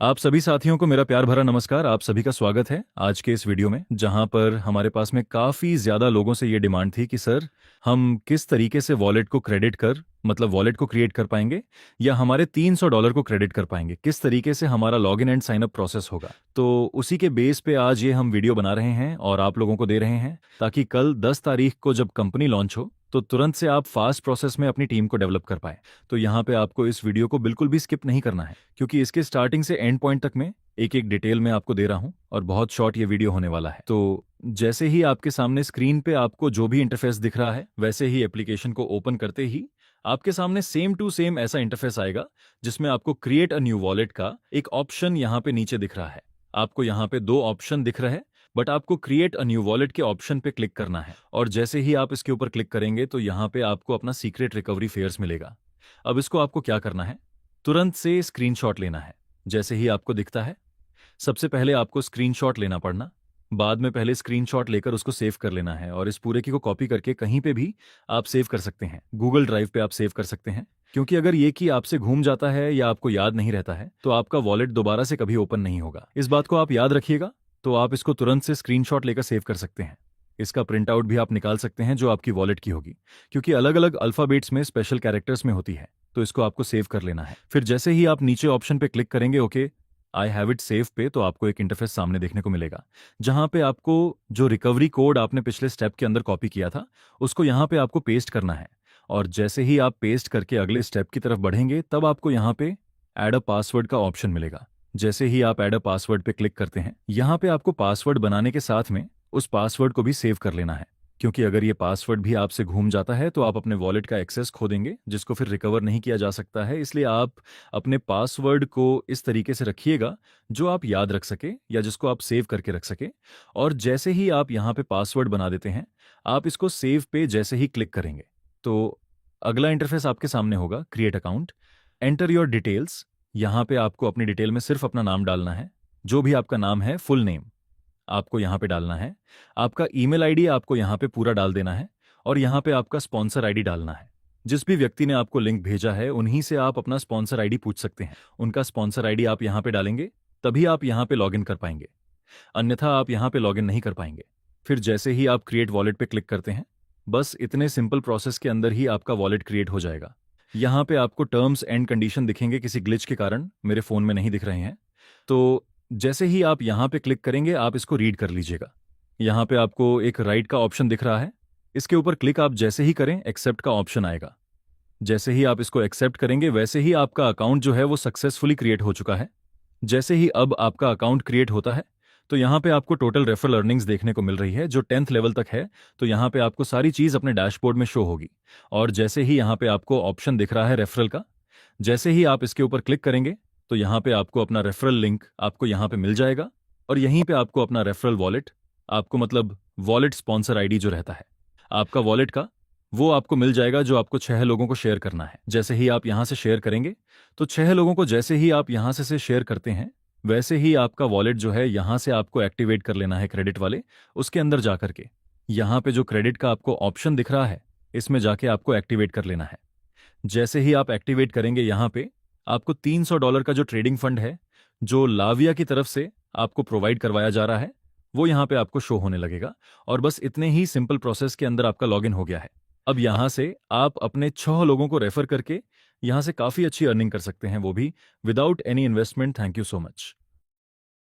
आप सभी साथियों को मेरा प्यार भरा नमस्कार। आप सभी का स्वागत है आज के इस वीडियो में, जहां पर हमारे पास में काफ़ी ज़्यादा लोगों से ये डिमांड थी कि सर हम किस तरीके से वॉलेट को क्रेडिट कर मतलब वॉलेट को क्रिएट कर पाएंगे या हमारे $300 को क्रेडिट कर पाएंगे, किस तरीके से हमारा login and sign up process होगा। तो उसी के बेस पे आज ये हम वीडियो बना रहे हैं और आप लोगों को दे रहे हैं, ताकि कल 10 तारीख को जब कंपनी लॉन्च हो तो तुरंत से आप फास्ट प्रोसेस में अपनी टीम को डेवलप कर पाए। तो यहाँ पे आपको इस वीडियो को बिल्कुल भी स्किप नहीं करना है, क्योंकि इसके स्टार्टिंग से एंड पॉइंट तक मैं एक एक डिटेल में आपको दे रहा हूँ और बहुत शॉर्ट ये वीडियो होने वाला है। तो जैसे ही आपके सामने स्क्रीन पे आपको जो भी इंटरफेस दिख रहा है, वैसे ही एप्लीकेशन को ओपन करते ही आपके सामने सेम टू सेम ऐसा इंटरफेस आएगा, जिसमें आपको क्रिएट अ न्यू वॉलेट का एक ऑप्शन यहाँ पे नीचे दिख रहा है। आपको यहाँ पे दो ऑप्शन दिख रहे हैं, बट आपको क्रिएट अ न्यू वॉलेट के ऑप्शन पे क्लिक करना है और जैसे ही आप इसके ऊपर क्लिक करेंगे तो यहाँ पे आपको अपना सीक्रेट रिकवरी फेयर्स मिलेगा। अब इसको आपको क्या करना है, तुरंत से स्क्रीनशॉट लेना है। जैसे ही आपको दिखता है, सबसे पहले आपको स्क्रीनशॉट लेना पड़ना, बाद में पहले स्क्रीनशॉट लेकर उसको सेव कर लेना है और इस पूरे की को कॉपी करके कहीं पे भी आप सेव कर सकते हैं। गूगल ड्राइव पे आप सेव कर सकते हैं, क्योंकि अगर ये की आपसे घूम जाता है या आपको याद नहीं रहता है तो आपका वॉलेट दोबारा से कभी ओपन नहीं होगा। इस बात को आप याद रखिएगा। तो आप इसको तुरंत से स्क्रीनशॉट लेकर सेव कर सकते हैं। इसका प्रिंट आउट भी आप निकाल सकते हैं जो आपकी वॉलेट की होगी, क्योंकि अलग अलग अल्फाबेट्स में स्पेशल कैरेक्टर्स में होती है। तो इसको आपको सेव कर लेना है। फिर जैसे ही आप नीचे ऑप्शन पे क्लिक करेंगे okay I have it save पे, तो आपको एक इंटरफेस सामने देखने को मिलेगा, जहां पे आपको जो रिकवरी कोड आपने पिछले स्टेप के अंदर कॉपी किया था उसको यहाँ पे आपको पेस्ट करना है। और जैसे ही आप पेस्ट करके अगले स्टेप की तरफ बढ़ेंगे तब आपको यहाँ पे एड अ पासवर्ड का ऑप्शन मिलेगा। जैसे ही आप ऐड अ पासवर्ड पे क्लिक करते हैं, यहाँ पे आपको पासवर्ड बनाने के साथ में उस पासवर्ड को भी सेव कर लेना है, क्योंकि अगर ये पासवर्ड भी आपसे घूम जाता है तो आप अपने वॉलेट का एक्सेस खो देंगे, जिसको फिर रिकवर नहीं किया जा सकता है। इसलिए आप अपने पासवर्ड को इस तरीके से रखिएगा जो आप याद रख सके या जिसको आप सेव करके रख सके। और जैसे ही आप यहाँ पे पासवर्ड बना देते हैं, आप इसको सेव पे जैसे ही क्लिक करेंगे तो अगला इंटरफेस आपके सामने होगा, create account, enter your details. यहाँ पे आपको अपनी डिटेल में सिर्फ अपना नाम डालना है, जो भी आपका नाम है, फुल नेम आपको यहाँ पे डालना है। आपका ईमेल आईडी आपको यहाँ पे पूरा डाल देना है और यहाँ पे आपका स्पॉन्सर आईडी डालना है। जिस भी व्यक्ति ने आपको लिंक भेजा है उन्हीं से आप अपना स्पॉन्सर आईडी पूछ सकते हैं। उनका स्पॉन्सर आईडी आप यहाँ पे डालेंगे, तभी आप यहाँ पे लॉगिन कर पाएंगे, अन्यथा आप यहाँ पे लॉगिन नहीं कर पाएंगे। फिर जैसे ही आप क्रिएट वॉलेट पे क्लिक करते हैं, बस इतने सिंपल प्रोसेस के अंदर ही आपका वॉलेट क्रिएट हो जाएगा। यहाँ पे आपको टर्म्स एंड कंडीशन दिखेंगे, किसी ग्लिच के कारण मेरे फोन में नहीं दिख रहे हैं। तो जैसे ही आप यहाँ पे क्लिक करेंगे आप इसको रीड कर लीजिएगा। यहाँ पे आपको एक राइट का ऑप्शन दिख रहा है, इसके ऊपर क्लिक आप जैसे ही करें एक्सेप्ट का ऑप्शन आएगा। जैसे ही आप इसको एक्सेप्ट करेंगे वैसे ही आपका अकाउंट जो है वो सक्सेसफुली क्रिएट हो चुका है। जैसे ही अब आपका अकाउंट क्रिएट होता है तो यहाँ पे आपको टोटल रेफरल अर्निंग्स देखने को मिल रही है, जो 10th लेवल तक है। तो यहाँ पे आपको सारी चीज अपने डैशबोर्ड में शो होगी। और जैसे ही यहाँ पे आपको ऑप्शन दिख रहा है रेफरल का, जैसे ही आप इसके ऊपर क्लिक करेंगे तो यहाँ पे आपको अपना रेफरल लिंक आपको यहाँ पे मिल जाएगा और यहीं पे आपको अपना रेफरल वॉलेट, आपको मतलब वॉलेट स्पॉन्सर आईडी जो रहता है आपका वॉलेट का, वो आपको मिल जाएगा, जो आपको 6 लोगों को शेयर करना है। जैसे ही आप यहाँ से शेयर करेंगे तो 6 लोगों को जैसे ही आप यहाँ से शेयर करते हैं, वैसे ही आपका वॉलेट जो है यहाँ से आपको एक्टिवेट कर लेना है क्रेडिट वाले। उसके अंदर जाकर के यहाँ पे जो क्रेडिट का आपको ऑप्शन दिख रहा है, इसमें जाके आपको एक्टिवेट कर लेना है। जैसे ही आप एक्टिवेट करेंगे, यहाँ पे आपको $300 का जो ट्रेडिंग फंड है जो लाविया की तरफ से आपको प्रोवाइड करवाया जा रहा है, वो यहाँ पे आपको शो होने लगेगा। और बस इतने ही सिंपल प्रोसेस के अंदर आपका लॉगिन हो गया है। अब यहाँ से आप अपने 6 लोगों को रेफर करके यहाँ से काफी अच्छी अर्निंग कर सकते हैं, वो भी without any investment. Thank you so much.